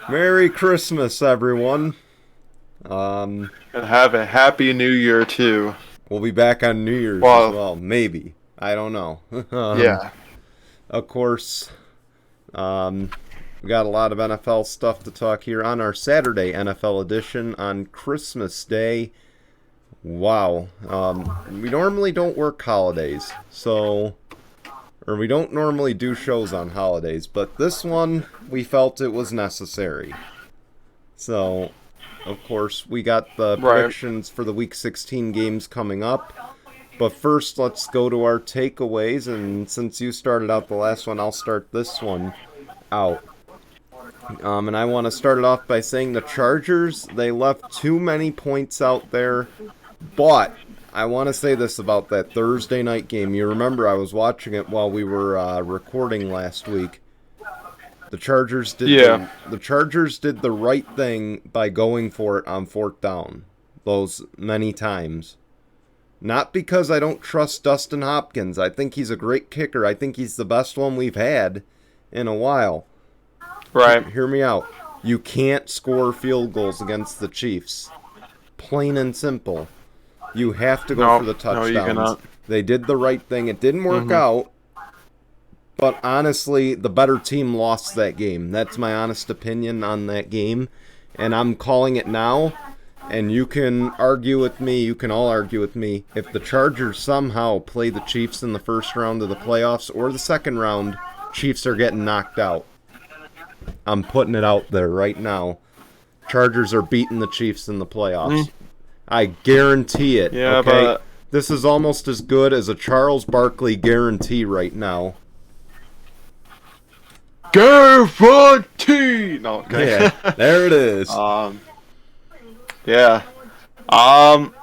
Merry Christmas, everyone. And have a happy new year too. We'll be back on New Year's as Well, well. Maybe. I don't know. yeah. Of course, we got a lot of NFL stuff to talk here on our Saturday NFL edition on Christmas Day. Wow. We normally don't work holidays, or we don't normally do shows on holidays, but this one, we felt it was necessary. So, of course, we got the Right. predictions for the Week 16 games coming up. But first, let's go to our takeaways. And since you started out the last one, I'll start this one out. And I want to start it off by saying the Chargers, they left too many points out there. But I want to say this about that Thursday night game. You remember I was watching it while we were recording last week. The Chargers did Yeah. the Chargers did the right thing by going for it on fourth down those many times. Not because I don't trust Dustin Hopkins. I think he's a great kicker. I think he's the best one we've had in a while. Right. Hear me out. You can't score field goals against the Chiefs. Plain and simple. You have to go No, for the no, you touchdowns. cannot. They did the right thing. It didn't work out. But honestly, the better team lost that game. That's my honest opinion on that game. And I'm calling it now. And you can argue with me. You can all argue with me. If the Chargers somehow play the Chiefs in the first round of the playoffs or the second round, Chiefs are getting knocked out. I'm putting it out there right now. Chargers are beating the Chiefs in the playoffs. I guarantee it. Yeah, okay? but This is almost as good as a Charles Barkley guarantee right now. guarantee. No. Okay. Yeah, there it is. Yeah. Well,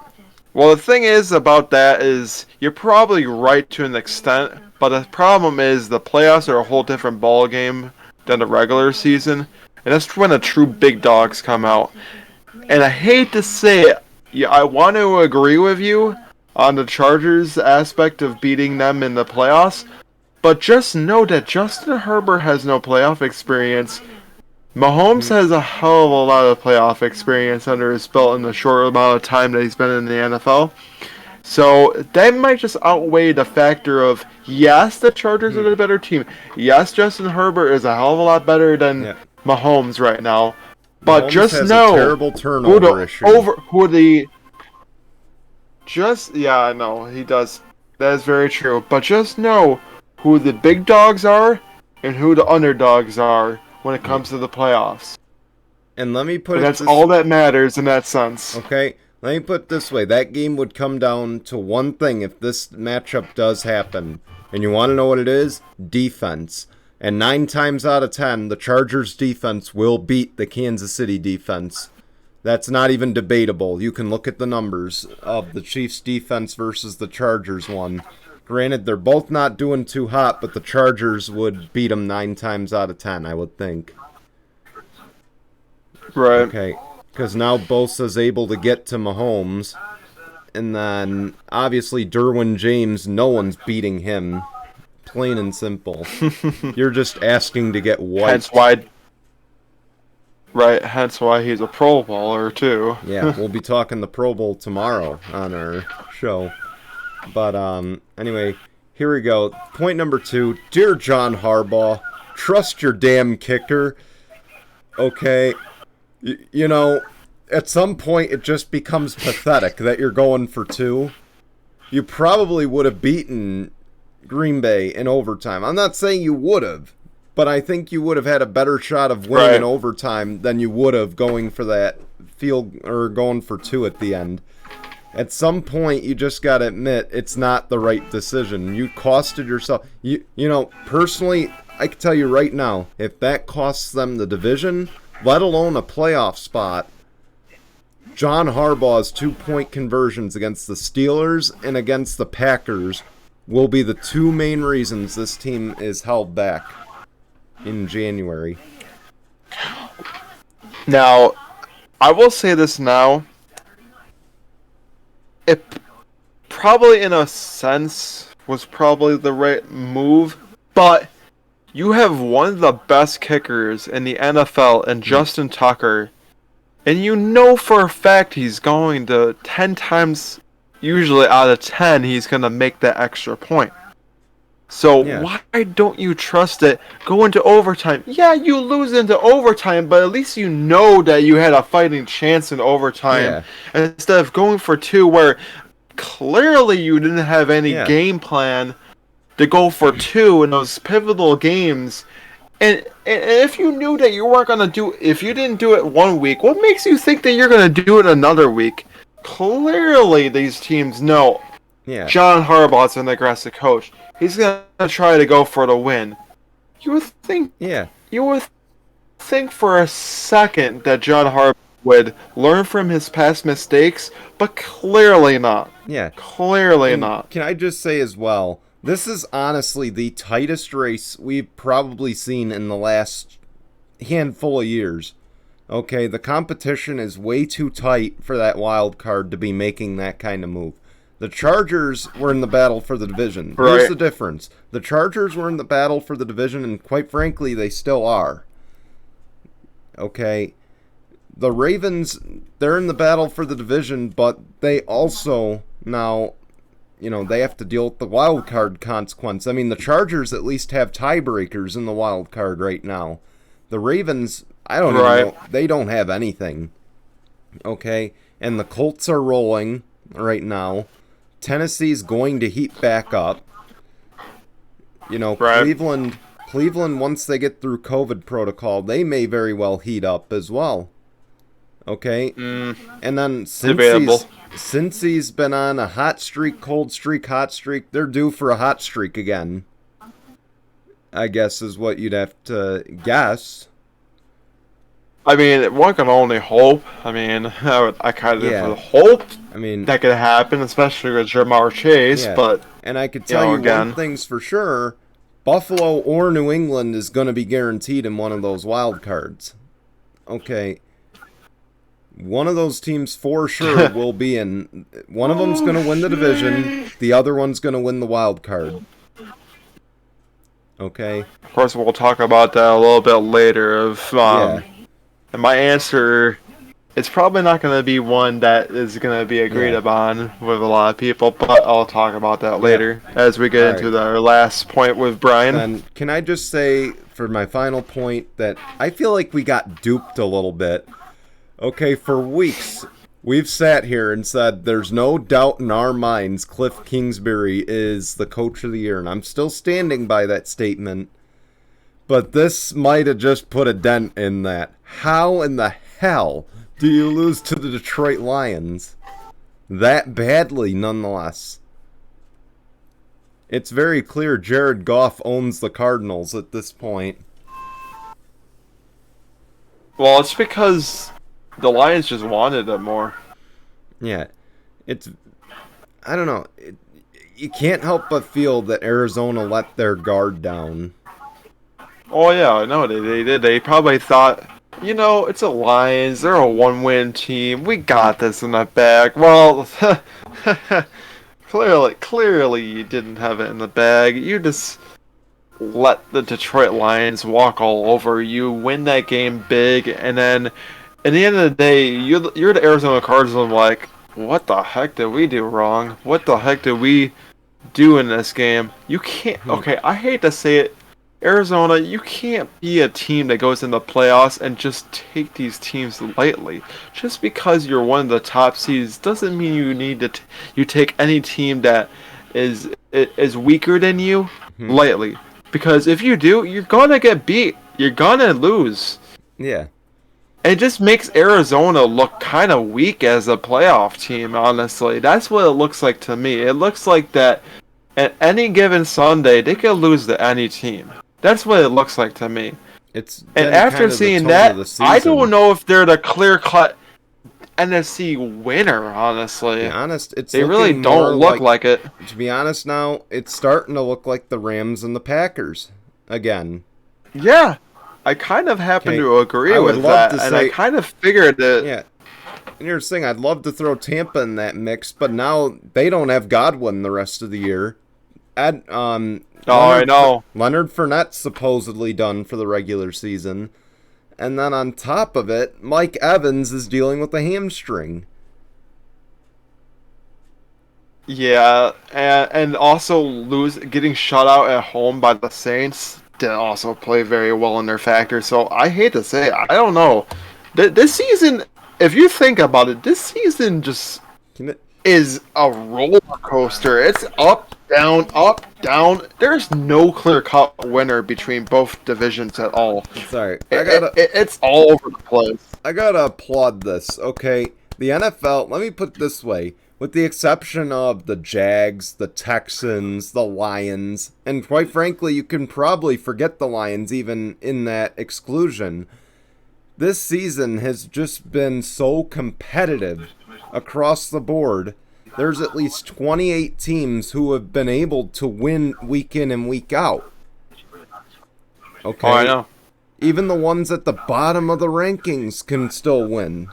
the thing is about that is you're probably right to an extent, but the problem is the playoffs are a whole different ball game than the regular season, and that's when the true big dogs come out. And I hate to say it, yeah, I want to agree with you on the Chargers aspect of beating them in the playoffs, but just know that Justin Herbert has no playoff experience. Mahomes has a hell of a lot of playoff experience under his belt in the short amount of time that he's been in the NFL. So that might just outweigh the factor of, yes, the Chargers are the better team. Yes, Justin Herbert is a hell of a lot better than Mahomes right now. But Mahomes just has know a terrible turnover issue. Yeah, I know he does. That is very true. But just know who the big dogs are and who the underdogs are when it comes to the playoffs. And let me put And it that's this all that matters in that sense. Okay, let me put it this way. That game would come down to one thing if this matchup does happen. And you want to know what it is? Defense. And 9 times out of 10, the Chargers defense will beat the Kansas City defense. That's not even debatable. You can look at the numbers of the Chiefs defense versus the Chargers one. Granted, they're both not doing too hot, but the Chargers would beat them 9 times out of 10, I would think. Right. Okay, because now Bosa's able to get to Mahomes, and then obviously Derwin James, no one's beating him. Plain and simple. You're just asking to get wiped. Hence why he's a Pro Bowler too. Yeah, we'll be talking the Pro Bowl tomorrow on our show. But anyway, here we go. Point number 2. Dear John Harbaugh, trust your damn kicker. Okay, you know, at some point it just becomes pathetic that you're going for 2. You probably would have beaten Green Bay in overtime. I'm not saying you would have, but I think you would have had a better shot of winning in overtime than you would have going for that field or going for 2 at the end. At some point, you just got to admit it's not the right decision. You costed yourself. You know, personally, I can tell you right now, if that costs them the division, let alone a playoff spot, John Harbaugh's 2-point conversions against the Steelers and against the Packers will be the 2 main reasons this team is held back in January. Now, I will say this now. It probably, in a sense, was probably the right move, but You have one of the best kickers in the NFL and Justin Tucker, and you know for a fact he's going to 10 times, usually out of 10, he's going to make that extra point. So why don't you trust it? Go into overtime. Yeah, you lose into overtime, but at least you know that you had a fighting chance in overtime. Instead of going for 2 where clearly you didn't have any game plan to go for 2 in those pivotal games. And if you knew that you weren't going to if you didn't do it one week, what makes you think that you're going to do it another week? Clearly these teams know John Harbaugh's an aggressive coach. He's going to try to go for the win. You would think for a second that John Harbaugh would learn from his past mistakes, but clearly not. Clearly not. Can I just say as well, this is honestly the tightest race we've probably seen in the last handful of years. Okay, the competition is way too tight for that wild card to be making that kind of move. The Chargers were in the battle for the division. Here's the difference. The Chargers were in the battle for the division, and quite frankly, they still are. Okay, the Ravens, they're in the battle for the division, but they also now, they have to deal with the wild card consequence. I mean, the Chargers at least have tiebreakers in the wild card right now. The Ravens, I don't even know. They don't have anything. Okay, and the Colts are rolling right now. Tennessee's going to heat back up. Cleveland, once they get through COVID protocol, they may very well heat up as well. Okay? And then Cincy's been on a hot streak, cold streak, hot streak. They're due for a hot streak again, I guess is what you'd have to guess. I mean, one can only hope. I mean, I kind of hope that could happen, especially with Jamar Chase. But and I could tell you one thing's for sure: Buffalo or New England is going to be guaranteed in one of those wild cards. Okay, one of those teams for sure will be in. One of them's going to win the division. The other one's going to win the wild card. Okay. Of course, we'll talk about that a little bit later. And my answer, it's probably not going to be one that is going to be agreed upon with a lot of people, but I'll talk about that later as we get into our last point with Brian. And can I just say, for my final point, that I feel like we got duped a little bit. Okay, for weeks, we've sat here and said there's no doubt in our minds Cliff Kingsbury is the coach of the year, and I'm still standing by that statement. But this might have just put a dent in that. How in the hell do you lose to the Detroit Lions? That badly, nonetheless. It's very clear Jared Goff owns the Cardinals at this point. Well, it's because the Lions just wanted it more. Yeah. I don't know. You can't help but feel that Arizona let their guard down. Oh, yeah, I know they did. They probably thought, it's a Lions. They're a one-win team. We got this in the bag. Well, clearly you didn't have it in the bag. You just let the Detroit Lions walk all over you, win that game big, and then at the end of the day, you're the Arizona Cardinals, and I'm like, what the heck did we do wrong? What the heck did we do in this game? You can't... Okay, I hate to say it, Arizona, you can't be a team that goes in the playoffs and just take these teams lightly. Just because you're one of the top seeds doesn't mean you need to you take any team that is weaker than you lightly. Because if you do, you're gonna get beat. You're gonna lose. Yeah. It just makes Arizona look kind of weak as a playoff team, honestly. That's what it looks like to me. It looks like that at any given Sunday, they could lose to any team. That's what it looks like to me. And after seeing that, I don't know if they're the clear-cut NFC winner, honestly. To be honest, they really don't look like it. To be honest now, it's starting to look like the Rams and the Packers again. Yeah, I kind of happen to agree with that, and I kind of figured that... Yeah. And here's the thing, I'd love to throw Tampa in that mix, but now they don't have Godwin the rest of the year. I know. Leonard Fournette's supposedly done for the regular season. And then on top of it, Mike Evans is dealing with a hamstring. Yeah, and also getting shut out at home by the Saints didn't also play very well in their factor. So I hate to say it, I don't know. This season, if you think about it, this season just is a roller coaster. It's up, down, up, down. There's no clear-cut winner between both divisions at all. Sorry, it's all over the place. I gotta applaud this. Okay, the NFL. Let me put it this way. With the exception of the Jags, the Texans, the Lions, and quite frankly, you can probably forget the Lions even in that exclusion. This season has just been so competitive across the board. There's at least 28 teams who have been able to win week in and week out. Okay? Oh, I know. Even the ones at the bottom of the rankings can still win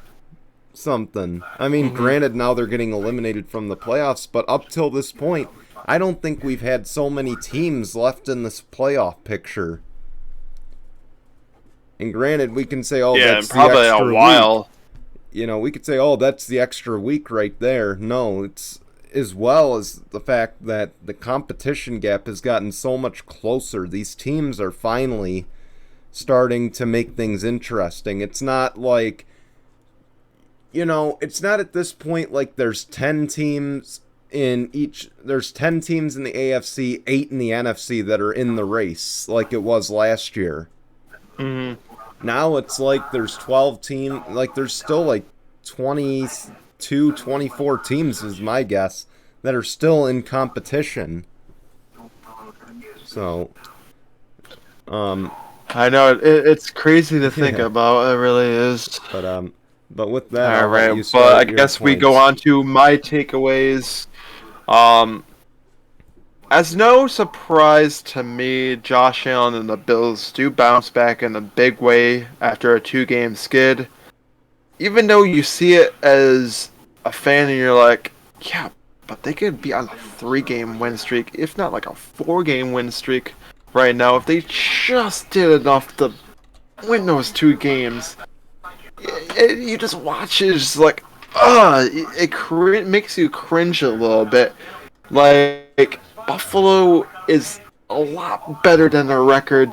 something. I mean, granted, now they're getting eliminated from the playoffs, but up till this point, I don't think we've had so many teams left in this playoff picture. And granted, we can say, oh, that's probably the extra a while. week. You know, we could say, oh, that's the extra week right there. No, it's as well as the fact that the competition gap has gotten so much closer. These teams are finally starting to make things interesting. It's not like, you know, it's not at this point like there's 10 teams in each, there's 10 teams in the AFC, 8 in the NFC that are in the race like it was last year. Now it's like there's 12 teams, like there's still like 22, 24 teams is my guess that are still in competition. So, I know it's crazy to think about. It really is. But with that, all right. But I guess we go on to my takeaways. As no surprise to me, Josh Allen and the Bills do bounce back in a big way after a 2-game skid. Even though you see it as a fan and you're like, yeah, but they could be on a 3-game win streak, if not like a 4-game win streak right now. If they just did enough to win those 2 games, you just watch it, it's like, it makes you cringe a little bit. Like, Buffalo is a lot better than their record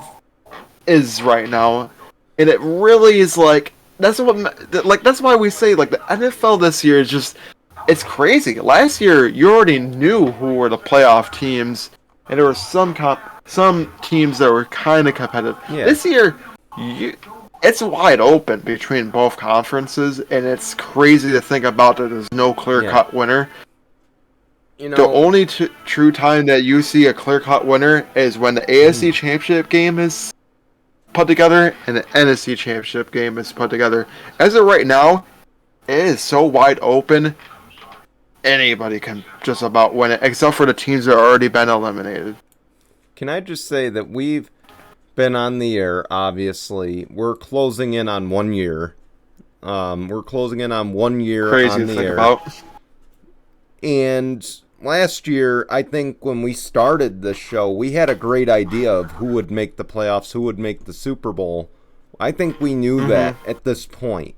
is right now, and it really is like that's why we say like the NFL this year is just it's crazy. Last year you already knew who were the playoff teams, and there were some teams that were kind of competitive. Yeah. This year, it's wide open between both conferences, and it's crazy to think about that there's no clear-cut winner. You know, the only true time that you see a clear-cut winner is when the AFC Championship game is put together and the NFC Championship game is put together. As of right now, it is so wide open, anybody can just about win it, except for the teams that have already been eliminated. Can I just say that we've been on the air, obviously. We're closing in on 1 year. We're closing in on 1 year Crazy on to the think air. about. And last year, I think when we started this show, we had a great idea of who would make the playoffs, who would make the Super Bowl. I think we knew that at this point.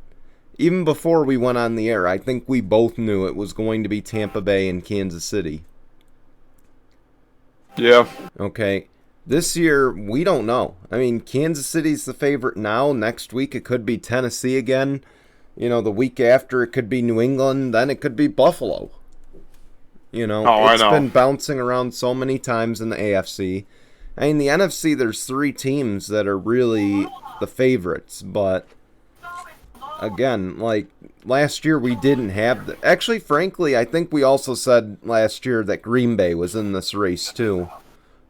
Even before we went on the air, I think we both knew it was going to be Tampa Bay and Kansas City. Yeah. Okay. This year, we don't know. I mean, Kansas City's the favorite now. Next week, it could be Tennessee again. You know, the week after, it could be New England. Then it could be Buffalo. You know, it's been bouncing around so many times in the AFC. I mean, the NFC, there's 3 teams that are really the favorites. But, again, like, last year we didn't have... Actually, frankly, I think we also said last year that Green Bay was in this race, too.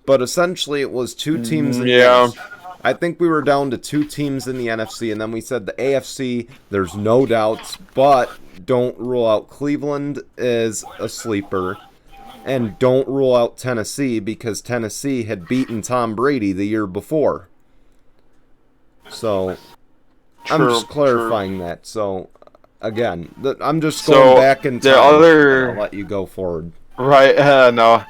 But essentially, it was 2 teams in the NFC. I think we were down to 2 teams in the NFC, and then we said the AFC, there's no doubts, but don't rule out Cleveland is a sleeper, and don't rule out Tennessee because Tennessee had beaten Tom Brady the year before. So, I'm just clarifying that. So, again, I'm just going back in time. I'll let you go forward. Right, no.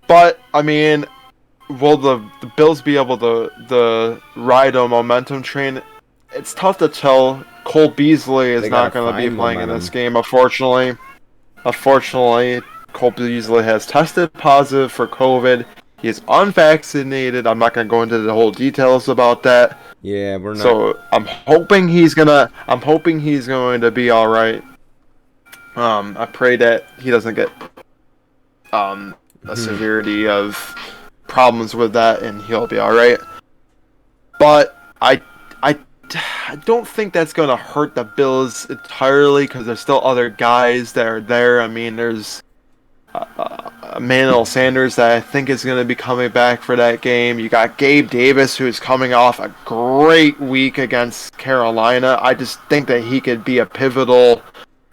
But I mean, will the Bills be able to ride a momentum train? It's tough to tell. Cole Beasley is not going to be playing in this game, unfortunately. Unfortunately, Cole Beasley has tested positive for COVID. He is unvaccinated. I'm not going to go into the whole details about that. Yeah, we're not. So I'm hoping he's going to be all right. I pray that he doesn't get a severity of problems with that, and he'll be all right. But I don't think that's going to hurt the Bills entirely because there's still other guys that are there. I mean, there's Emmanuel Sanders that I think is going to be coming back for that game. You got Gabe Davis, who's coming off a great week against Carolina. I just think that he could be a pivotal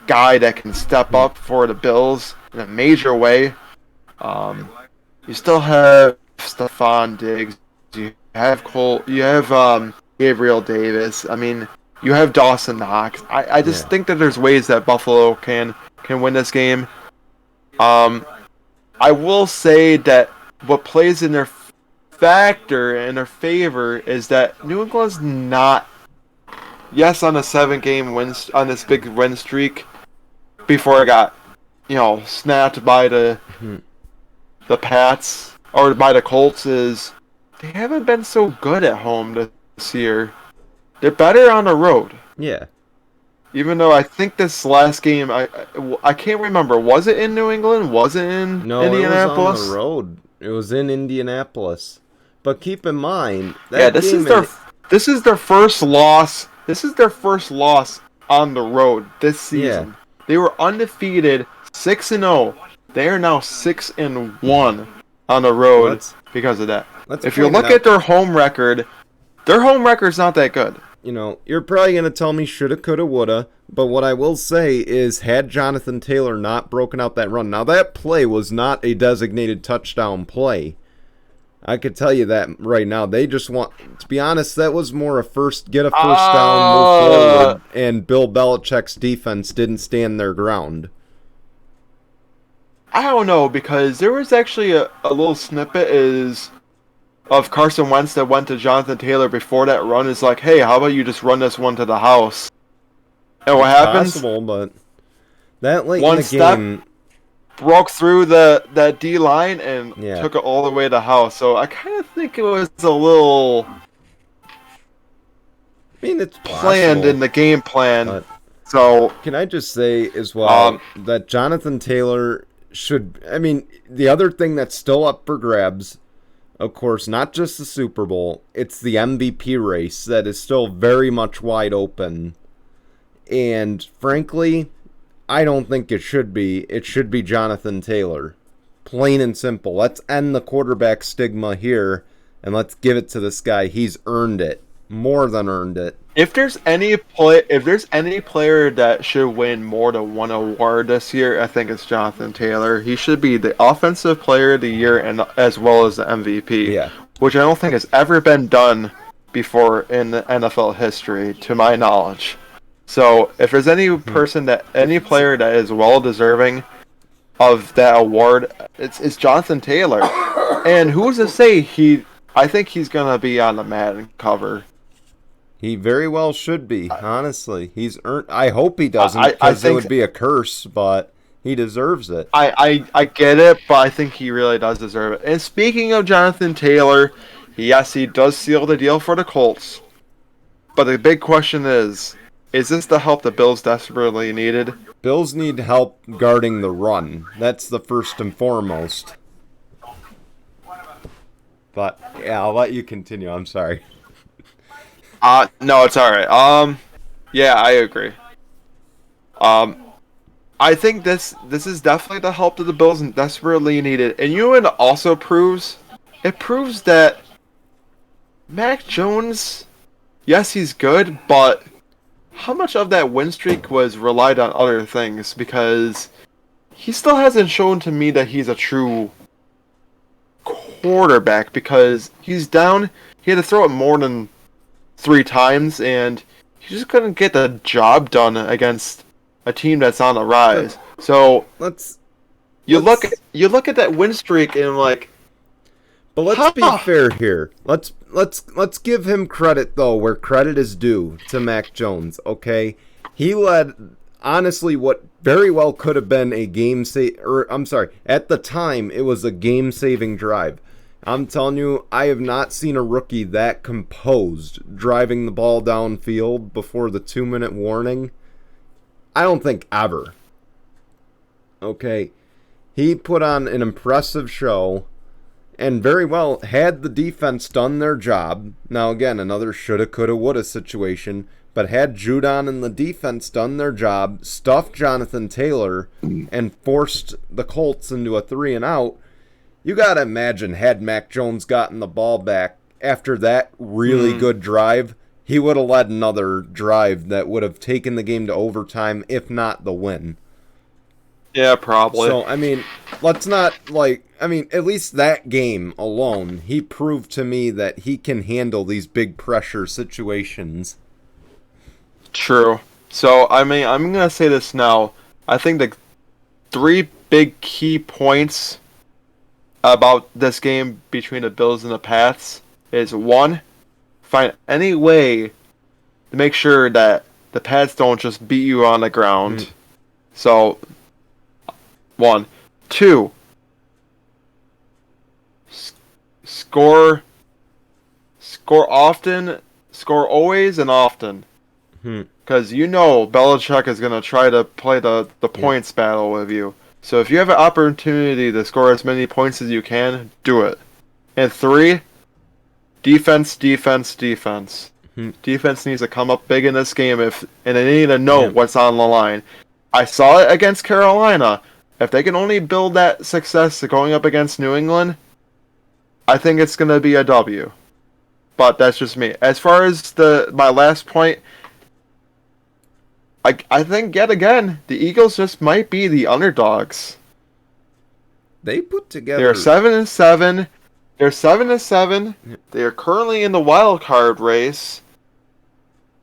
guy that can step up for the Bills in a major way. You still have Stephon Diggs. You have Cole. You have Gabriel Davis. I mean, you have Dawson Knox. I just think that there's ways that Buffalo can win this game. I will say that what plays in their favor is that New England's not. Yes, on a 7-game win on this big win streak, before it got, snapped by the Pats or by the Colts, is they haven't been so good at home this year. They're better on the road. Yeah. Even though I think this last game, I can't remember. Was it in New England? Was it in Indianapolis? No, it was on the road. It was in Indianapolis. But keep in mind, this is their first loss. This is their first loss on the road this season. Yeah. They were undefeated, 6-0. They are now 6-1 on the road because of that. If you look at their home record's not that good. You're probably going to tell me shoulda, coulda, woulda, but what I will say is had Jonathan Taylor not broken out that run, now that play was not a designated touchdown play. I could tell you that right now. They just want, to be honest, that was more get a first down, move forward, and Bill Belichick's defense didn't stand their ground. I don't know, because there was actually a little snippet of Carson Wentz that went to Jonathan Taylor before that run. Is like, hey, how about you just run this one to the house? And what happens? Possible, but that late in the game broke through that D line and took it all the way to the house. So I kind of think it was a little. It's planned in the game plan. But so can I just say as well that Jonathan Taylor should. The other thing that's still up for grabs, of course, not just the Super Bowl, it's the MVP race that is still very much wide open. And frankly, I don't think it should be. It should be Jonathan Taylor. Plain and simple. Let's end the quarterback stigma here, and let's give it to this guy. He's earned it. More than earned it. If there's any player that should win more than one award this year, I think it's Jonathan Taylor. He should be the Offensive Player of the Year and as well as the MVP, which I don't think has ever been done before in the NFL history, to my knowledge. So if there's any player that is well deserving of that award, it's Jonathan Taylor. And who's to say I think he's gonna be on the Madden cover. He very well should be, honestly. He's earned. I hope he doesn't, because it would be a curse, but he deserves it. I get it, but I think he really does deserve it. And speaking of Jonathan Taylor, yes, he does seal the deal for the Colts. But the big question is this the help the Bills desperately needed? Bills need help guarding the run. That's the first and foremost. But, I'll let you continue. I'm sorry. No, it's alright. Yeah, I agree. I think this is definitely the help that the Bills desperately needed. And also proves that Mac Jones, yes, he's good, but how much of that win streak was relied on other things? Because he still hasn't shown to me that he's a true quarterback, because he's down. He had to throw it more than 3 times, and he just couldn't get the job done against a team that's on the rise. So you look at that win streak and like. But let's be fair here. Let's give him credit though where credit is due to Mac Jones. Okay, he led honestly what very well could have been a at the time it was a game-saving drive. I'm telling you, I have not seen a rookie that composed driving the ball downfield before the 2-minute warning. I don't think ever. Okay, he put on an impressive show. And very well, had the defense done their job, now again, another shoulda, coulda, woulda situation, but had Judon and the defense done their job, stuffed Jonathan Taylor, and forced the Colts into a 3-and-out, you gotta imagine, had Mac Jones gotten the ball back after that really good drive, he would have led another drive that would have taken the game to overtime, if not the win. Yeah, probably. So, I mean, let's not, at least that game alone, he proved to me that he can handle these big pressure situations. True. So, I mean, I'm going to say this now. I think the 3 big key points about this game between the Bills and the Pats is, 1, find any way to make sure that the Pats don't just beat you on the ground. So, 1. 2. Score often. Score always and often. Because Belichick is going to try to play the points battle with you. So if you have an opportunity to score as many points as you can, do it. And 3. Defense. Defense needs to come up big in this game and they need to know what's on the line. I saw it against Carolina. If they can only build that success going up against New England, I think it's going to be a W. But that's just me. As far as my last point, I think yet again, the Eagles just might be the underdogs. They put together... They're 7-7. They're 7-7. They are currently in the wild card race.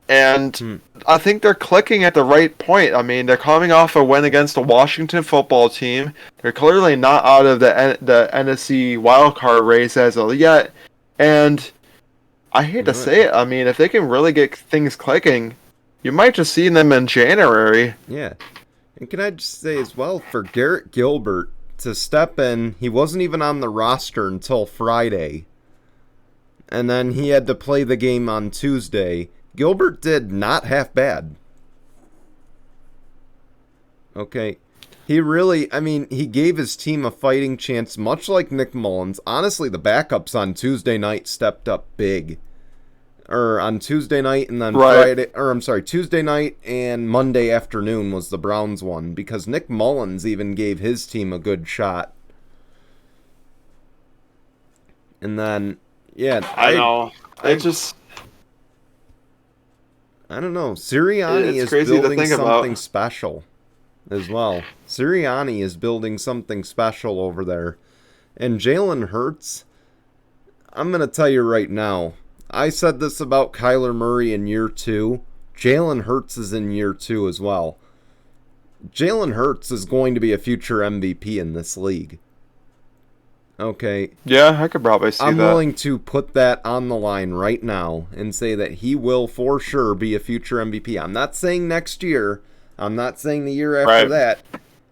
And I think they're clicking at the right point. I mean, they're coming off a win against the Washington football team. They're clearly not out of the NFC wildcard race as of yet. And I hate to say it, I mean, if they can really get things clicking, you might just see them in January. Yeah. And can I just say as well, for Garrett Gilbert to step in, he wasn't even on the roster until Friday. And then he had to play the game on Tuesday. Gilbert did not half bad. Okay. He really, he gave his team a fighting chance, much like Nick Mullins. Honestly, the backups on Tuesday night stepped up big. Or on Tuesday night and then Tuesday night and Monday afternoon was the Browns one, because Nick Mullins even gave his team a good shot. And then, I know. I don't know. Sirianni is building something special as well. Sirianni is building something special over there. And Jalen Hurts, I'm going to tell you right now, I said this about Kyler Murray in year 2. Jalen Hurts is in year 2 as well. Jalen Hurts is going to be a future MVP in this league. Okay. Yeah, I could probably see that. I'm willing to put that on the line right now and say that he will for sure be a future MVP. I'm not saying next year. I'm not saying the year after that.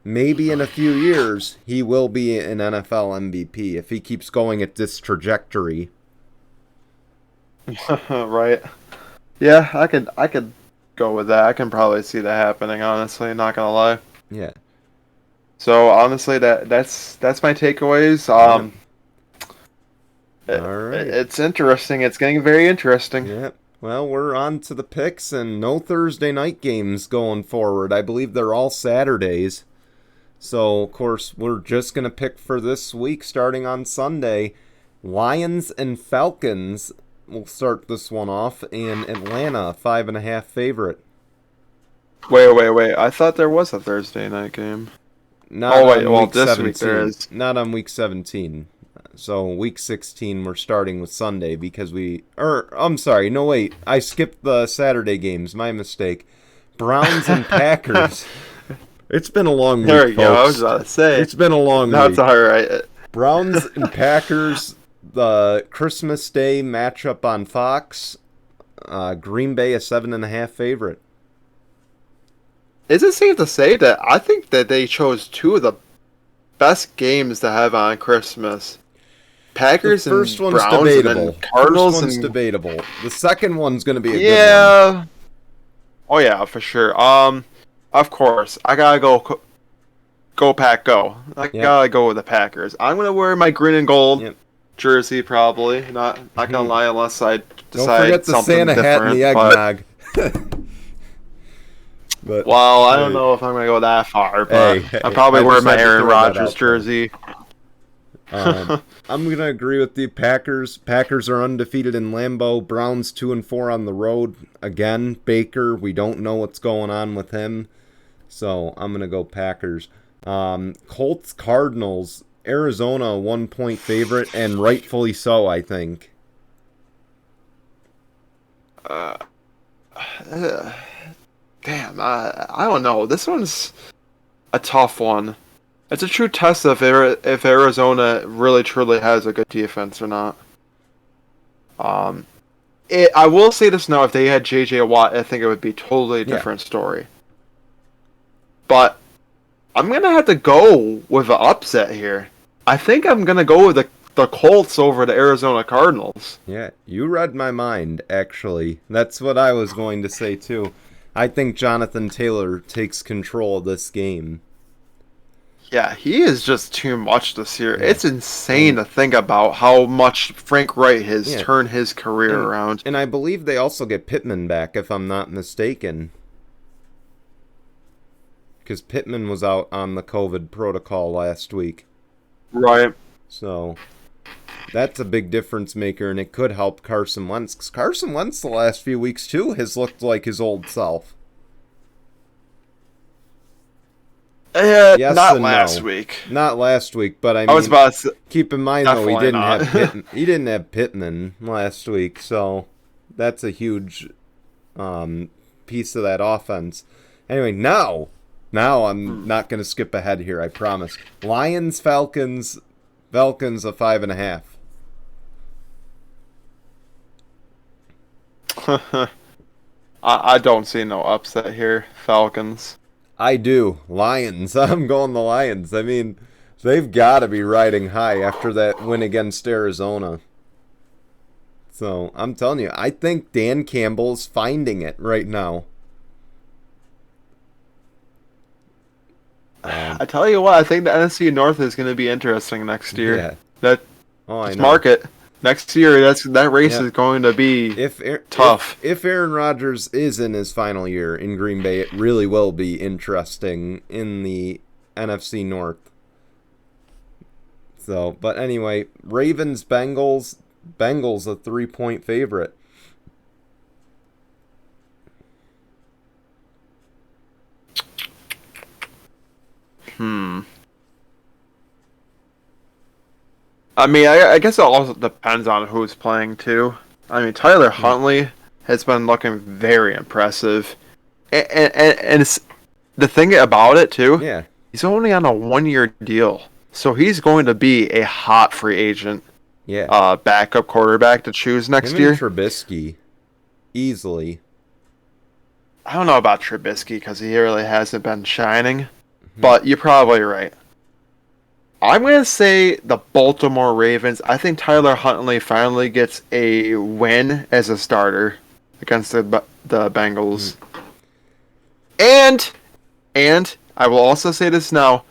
Maybe in a few years, he will be an NFL MVP if he keeps going at this trajectory. Right. Yeah, I could go with that. I can probably see that happening, honestly, not gonna lie. Yeah. So honestly, that's my takeaways. All right. It's interesting. It's getting very interesting. Yeah. Well, we're on to the picks and no Thursday night games going forward. I believe they're all Saturdays. So, of course, we're just going to pick for this week starting on Sunday. Lions and Falcons. We'll start this one off in Atlanta, 5.5 favorite. Wait. I thought there was a Thursday night game. This week there is. Not on week 17. So week 16 we're starting with Sunday because I skipped the Saturday games. My mistake. Browns and Packers. It's been a long There week, we go. I was folks. about to say. It's been a long No, week. it's all right. Browns and Packers, the Christmas Day matchup on Fox. Green Bay a 7.5 favorite. Is it safe to say that I think that they chose two of the best games to have on Christmas? Packers The first and one's Browns debatable. and then Cardinals First one's and debatable. The second one's going to be a good one. yeah. Oh yeah, for sure. Of course, I gotta go Pack go. I gotta go with the Packers. I'm gonna wear my green and gold jersey probably. Not gonna lie unless I decide Don't forget the something Santa hat and different. the eggnog. But, Well, I don't know if I'm gonna go that far, but Hey, I'll probably I wear just my had to Aaron throw that out Rodgers there. jersey. I'm gonna agree with the Packers. Packers are undefeated in Lambeau. Browns 2-4 on the road. Again, Baker. We don't know what's going on with him, so I'm gonna go Packers. Colts Cardinals. Arizona 1-point favorite, and rightfully so, I think. Damn, I don't know. This one's a tough one. It's a true test of if Arizona really truly has a good defense or not. I will say this now: if they had J.J. Watt, I think it would be a totally different story. But I'm gonna have to go with an upset here. I think I'm gonna go with the Colts over the Arizona Cardinals. Yeah, you read my mind, actually. That's what I was going to say, too. I think Jonathan Taylor takes control of this game. Yeah, he is just too much this year. Yeah. It's insane to think about how much Frank Wright has turned his career around. And I believe they also get Pittman back, if I'm not mistaken. Because Pittman was out on the COVID protocol last week. Right. So that's a big difference maker, and it could help Carson Wentz. Because Carson Wentz the last few weeks, too, has looked like his old self. Yes not last week. Not last week, but I was about to keep in mind though he didn't have Pittman last week, so that's a huge piece of that offense. Anyway, now I'm not going to skip ahead here. I promise. Lions Falcons a 5.5. I don't see no upset here. Falcons. I do. Lions. I'm going the Lions. I mean, they've got to be riding high after that win against Arizona. So, I'm telling you, I think Dan Campbell's finding it right now. I tell you what, I think the NFC North is going to be interesting next year. Yeah. Mark it. Next year, that race is going to be tough. If Aaron Rodgers is in his final year in Green Bay, it really will be interesting in the NFC North. So, but anyway, Ravens Bengals a 3-point favorite. I mean, I guess it also depends on who's playing, too. I mean, Tyler Huntley has been looking very impressive. And it's, the thing about it, too, he's only on a 1-year deal. So he's going to be a hot free agent backup quarterback to choose next year. Trubisky, easily. I don't know about Trubisky because he really hasn't been shining. But you're probably right. I'm going to say the Baltimore Ravens. I think Tyler Huntley finally gets a win as a starter against the Bengals. And I will also say this now.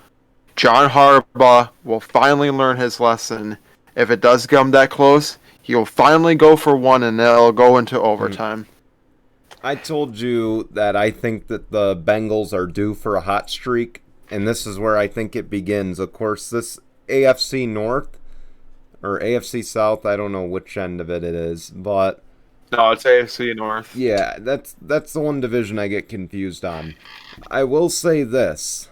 John Harbaugh will finally learn his lesson. If it does come that close, he will finally go for one and they'll go into overtime. I told you that I think that the Bengals are due for a hot streak. And this is where I think it begins. Of course, this AFC North or AFC South, I don't know which end of it is, but no, it's AFC North. Yeah, that's the one division I get confused on. I will say this,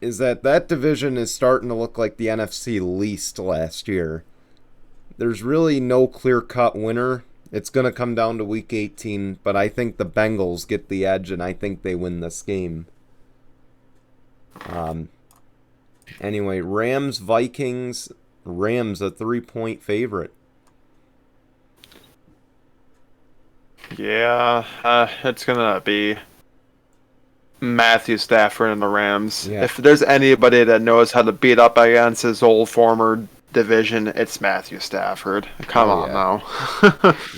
is that division is starting to look like the NFC least last year. There's really no clear-cut winner. It's going to come down to Week 18, but I think the Bengals get the edge, and I think they win this game. Anyway, Rams, Vikings. Rams a 3-point favorite. Yeah, it's gonna be Matthew Stafford and the Rams. Yeah. If there's anybody that knows how to beat up against his old former division, it's Matthew Stafford. Come on now.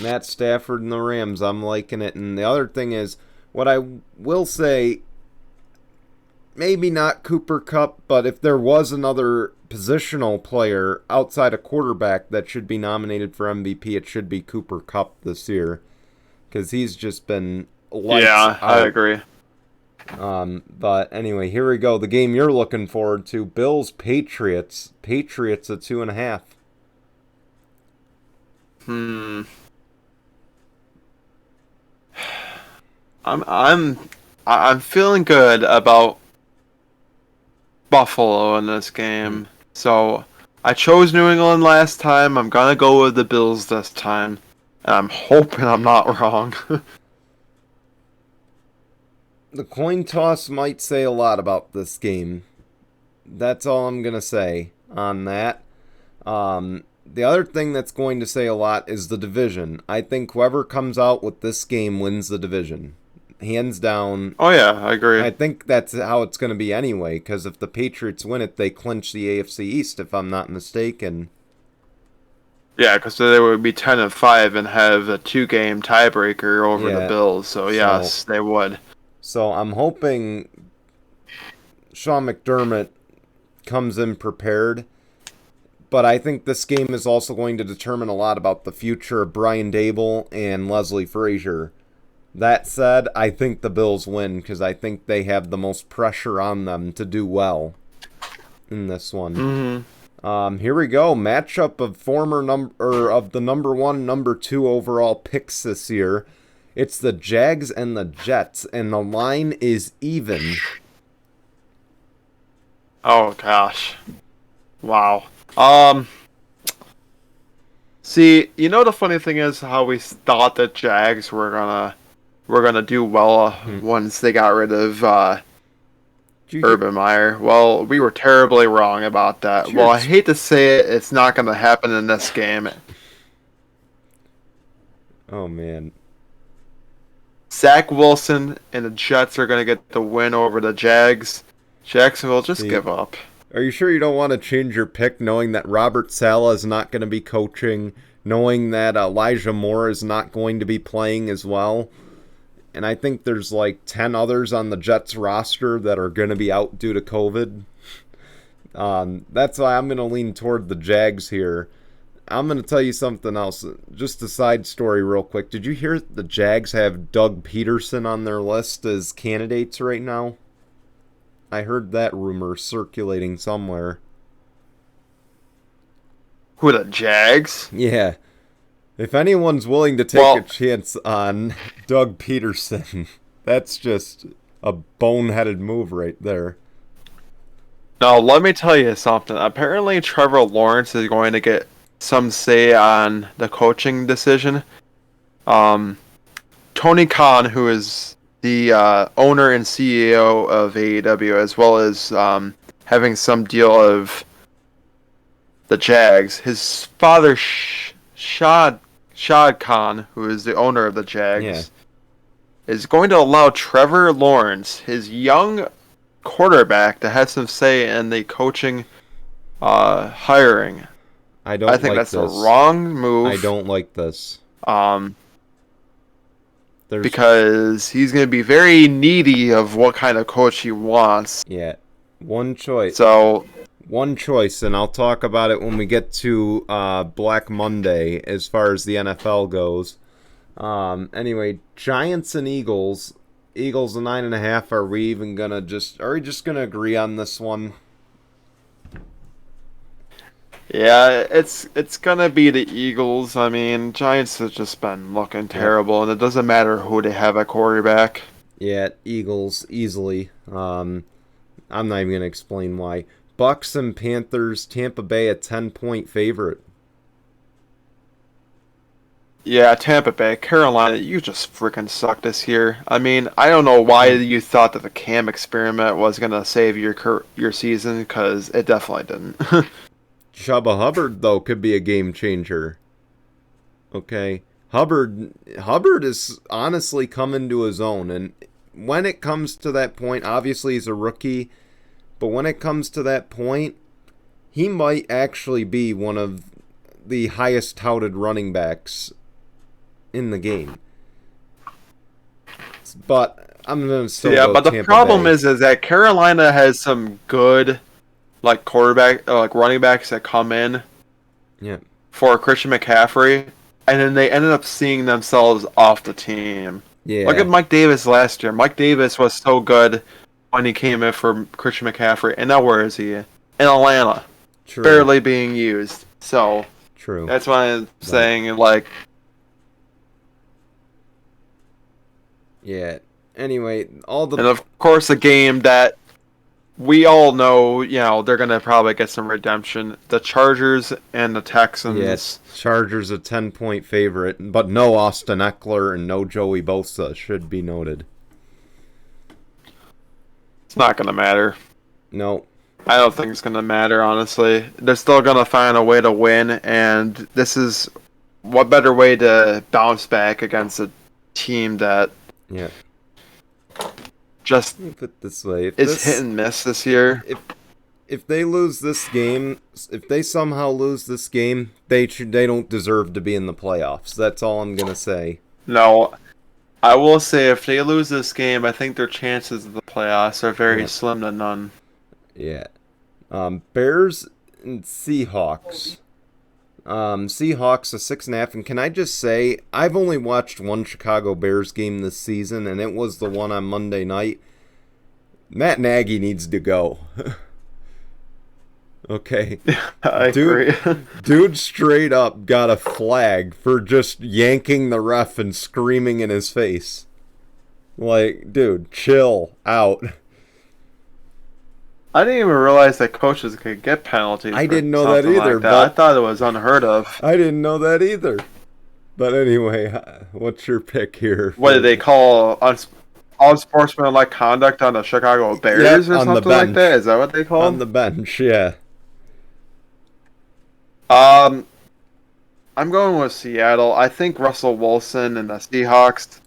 Matt Stafford and the Rams, I'm liking it. And the other thing is, what I will say, maybe not Cooper Kupp, but if there was another positional player outside a quarterback that should be nominated for MVP, it should be Cooper Kupp this year. Because he's just been lights out. I agree. But anyway, here we go. The game you're looking forward to: Bills-Patriots. Patriots at 2.5. I'm feeling good about Buffalo in this game. So I chose New England last time. I'm gonna go with the Bills this time. And I'm hoping I'm not wrong. The coin toss might say a lot about this game. That's all I'm going to say on that. The other thing that's going to say a lot is the division. I think whoever comes out with this game wins the division. Hands down. Oh, yeah, I agree. I think that's how it's going to be anyway, because if the Patriots win it, they clinch the AFC East, if I'm not mistaken. Yeah, because they would be 10-5 and have a 2-game tiebreaker over the Bills. So, yes, they would. So I'm hoping Sean McDermott comes in prepared. But I think this game is also going to determine a lot about the future of Brian Dable and Leslie Frazier. That said, I think the Bills win because I think they have the most pressure on them to do well in this one. Mm-hmm. Here we go. Matchup of the number 1, number 2 overall picks this year. It's the Jags and the Jets, and the line is even. Oh gosh. Wow. See, you know the funny thing is how we thought that Jags were gonna do well once they got rid of Urban Meyer. Well, we were terribly wrong about that. Well, I hate to say it, it's not going to happen in this game. Oh, man. Zach Wilson and the Jets are going to get the win over the Jags. Jacksonville, just give up. Are you sure you don't want to change your pick knowing that Robert Saleh is not going to be coaching, knowing that Elijah Moore is not going to be playing as well? And I think there's like 10 others on the Jets roster that are going to be out due to COVID. That's why I'm going to lean toward the Jags here. I'm going to tell you something else. Just a side story real quick. Did you hear the Jags have Doug Peterson on their list as candidates right now? I heard that rumor circulating somewhere. Who, the Jags? Yeah. If anyone's willing to take a chance on Doug Peterson, that's just a boneheaded move right there. Now, let me tell you something. Apparently, Trevor Lawrence is going to get some say on the coaching decision. Tony Khan, who is the owner and CEO of AEW, as well as having some deal of the Jags, his father, Shad Khan, who is the owner of the Jags, is going to allow Trevor Lawrence, his young quarterback, to have some say in the coaching hiring. I think that's the wrong move. I don't like this. Because he's going to be very needy of what kind of coach he wants. Yeah, one choice. One choice, and I'll talk about it when we get to Black Monday as far as the NFL goes. Anyway, Giants and Eagles. Eagles a 9.5. Are we just gonna agree on this one? Yeah, it's gonna be the Eagles. I mean, Giants have just been looking terrible, and it doesn't matter who they have at quarterback. Yeah, Eagles easily. I'm not even gonna explain why. Bucks and Panthers, Tampa Bay a 10-point favorite. Yeah, Tampa Bay, Carolina, you just freaking suck this year. I mean, I don't know why you thought that the Cam experiment was gonna save your season, because it definitely didn't. Chuba Hubbard, though, could be a game changer. Okay. Hubbard is honestly coming to his own, and when it comes to that point, obviously he's a rookie, but when it comes to that point, he might actually be one of the highest touted running backs in the game. But I'm going to still go But the Tampa problem Bay. is that Carolina has some good running backs that come in Yeah. for Christian McCaffrey, and then they ended up seeing themselves off the team. Yeah. Look at Mike Davis last year. Mike Davis was so good when he came in for Christian McCaffrey, and now where is he? In Atlanta. True. Barely being used. So True. that's why I'm saying, like, Yeah. Anyway, all the and of course the game that we all know, they're gonna probably get some redemption. The Chargers and the Texans. Yes, Chargers a 10-point favorite, but no Austin Eckler and no Joey Bosa should be noted. It's not gonna matter. No. I don't think it's gonna matter, honestly. They're still gonna find a way to win, and this is what better way to bounce back against a team that Yeah. just Put it this way, is hit and miss this year. If they lose this game, if they somehow lose this game, they don't deserve to be in the playoffs. That's all I'm gonna say. No, I will say if they lose this game, I think their chances of the playoffs are very slim to none. Yeah. Bears and Seahawks. Seahawks a 6.5, and can I just say I've only watched one Chicago Bears game this season, and it was the one on Monday night. Matt Nagy needs to go. Okay. I agree. Dude straight up got a flag for just yanking the ref and screaming in his face. Like, dude, chill out. I didn't even realize that coaches could get penalties. I for didn't know that something either, like that. but I thought it was unheard of. I didn't know that either. But anyway, what's your pick here? What did they call unsportsmanlike conduct on the Chicago Bears or on the something like bench. that? Is that what they call On the bench, yeah. I'm going with Seattle. I think Russell Wilson and the Seahawks.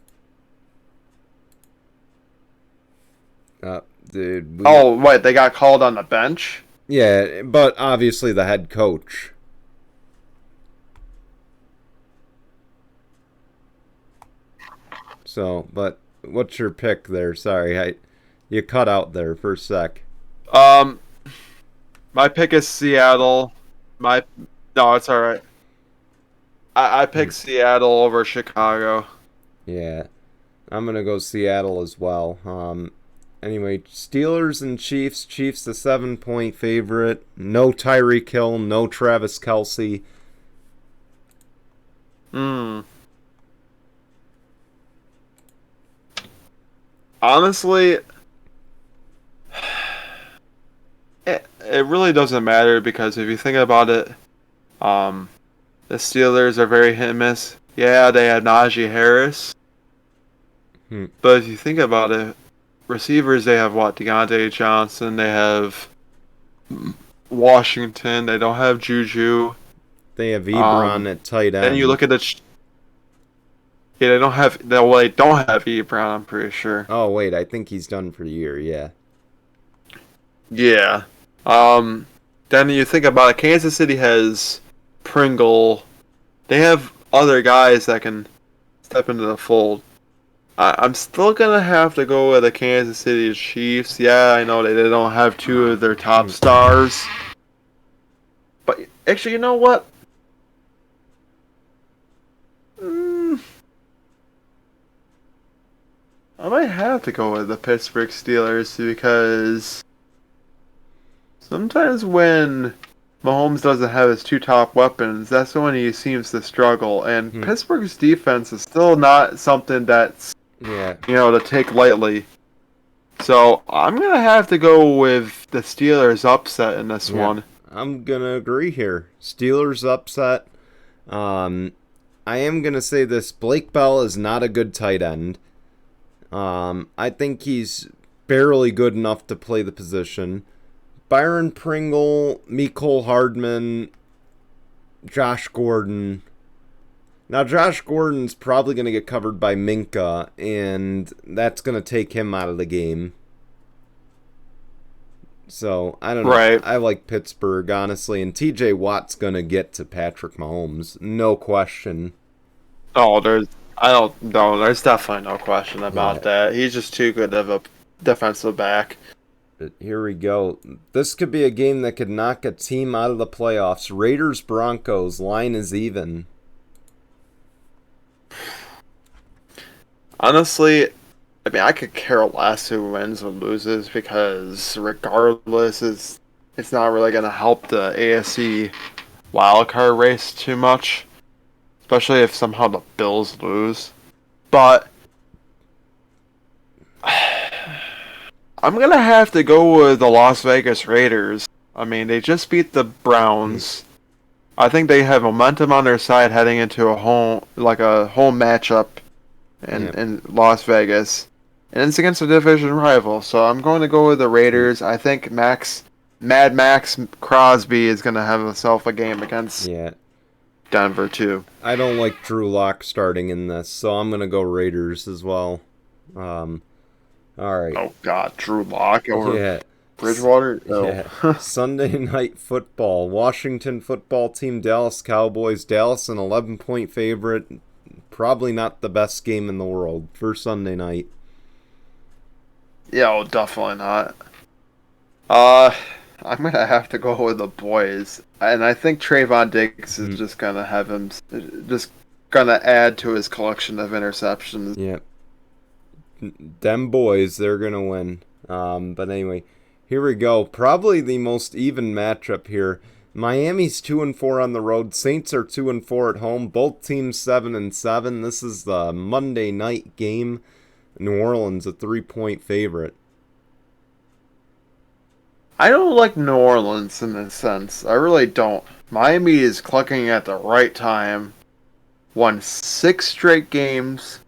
Dude. Oh, wait, they got called on the bench? Yeah, but obviously the head coach. So, but what's your pick there? Sorry, you cut out there for a sec. My pick is Seattle. No, it's all right. I picked Seattle over Chicago. Yeah, I'm gonna go Seattle as well. Anyway, Steelers and Chiefs. Chiefs a 7-point favorite. No Tyreek Hill, no Travis Kelce. Honestly, it really doesn't matter because if you think about it, the Steelers are very hit and miss. Yeah, they had Najee Harris. But if you think about it, receivers, they have what? Deontay Johnson, they have Washington, they don't have Juju. They have Ebron at tight end. Then you look at they don't have Ebron, I'm pretty sure. Oh, wait, I think he's done for the year, yeah. Yeah. Then you think about it, Kansas City has Pringle. They have other guys that can step into the fold. I'm still going to have to go with the Kansas City Chiefs. Yeah, I know they don't have two of their top stars. But actually, you know what? I might have to go with the Pittsburgh Steelers because sometimes when Mahomes doesn't have his two top weapons, that's when he seems to struggle. And Pittsburgh's defense is still not something that's, to take lightly. So I'm going to have to go with the Steelers upset in this one. I'm going to agree here. Steelers upset. I am going to say this. Blake Bell is not a good tight end. I think he's barely good enough to play the position. Byron Pringle, Mecole Hardman, Josh Gordon. Now, Josh Gordon's probably going to get covered by Minka, and that's going to take him out of the game. So, I don't know. Right. I like Pittsburgh, honestly, and TJ Watt's going to get to Patrick Mahomes. No question. Oh, there's definitely no question about that. He's just too good of a defensive back. But here we go. This could be a game that could knock a team out of the playoffs. Raiders-Broncos, line is even. Honestly, I mean, I could care less who wins or loses because regardless, it's not really going to help the AFC wildcard race too much, especially if somehow the Bills lose. But I'm going to have to go with the Las Vegas Raiders. I mean, they just beat the Browns. I think they have momentum on their side heading into a home matchup in Las Vegas. And it's against a division rival, so I'm going to go with the Raiders. I think Mad Max Crosby is going to have himself a game against Denver, too. I don't like Drew Lock starting in this, so I'm going to go Raiders as well. All right. Oh, God, Drew Lock over Bridgewater? No. Yeah. Sunday Night Football. Washington football team, Dallas Cowboys. Dallas an 11-point favorite. Probably not the best game in the world for Sunday night. Yeah, definitely not. I'm going to have to go with the boys. And I think Trayvon Diggs is just going to have him, just going to add to his collection of interceptions. Yep. Them boys, they're going to win. But anyway, here we go. Probably the most even matchup here. Miami's 2-4 on the road. Saints are 2-4 at home. Both teams 7-7. This is the Monday night game. New Orleans a 3-point favorite. I don't like New Orleans in this sense. I really don't. Miami is clucking at the right time. Won 6 straight games.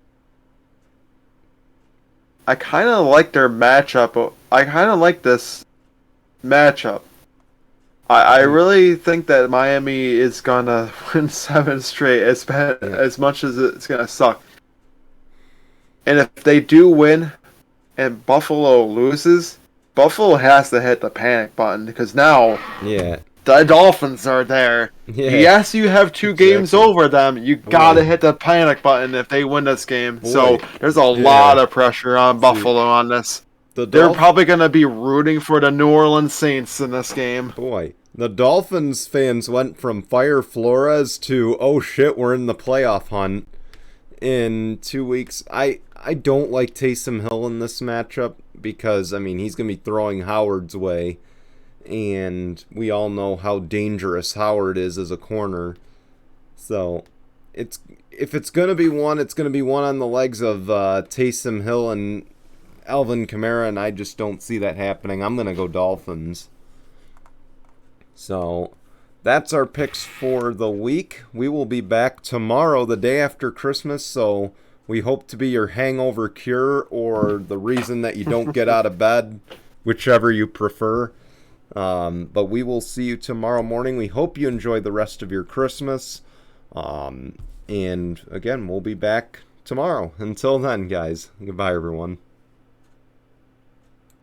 I kind of like their matchup. I kind of like this matchup. I really think that Miami is going to win 7 straight as much as it's going to suck. And if they do win and Buffalo loses, Buffalo has to hit the panic button because now the Dolphins are there. Yeah. Yes, you have 2 games over them. You got to hit the panic button if they win this game. Boy. So there's a lot of pressure on Buffalo on this. They're probably going to be rooting for the New Orleans Saints in this game. Boy, the Dolphins fans went from Fire Flores to, oh shit, we're in the playoff hunt in 2 weeks. I don't like Taysom Hill in this matchup because, I mean, he's going to be throwing Howard's way. And we all know how dangerous Howard is as a corner. So, if it's going to be one, it's going to be one on the legs of Taysom Hill and Alvin Kamara, and I just don't see that happening. I'm going to go Dolphins. So, that's our picks for the week. We will be back tomorrow, the day after Christmas, so we hope to be your hangover cure or the reason that you don't get out of bed, whichever you prefer. But we will see you tomorrow morning. We hope you enjoy the rest of your Christmas. And again, we'll be back tomorrow. Until then, guys, goodbye, everyone.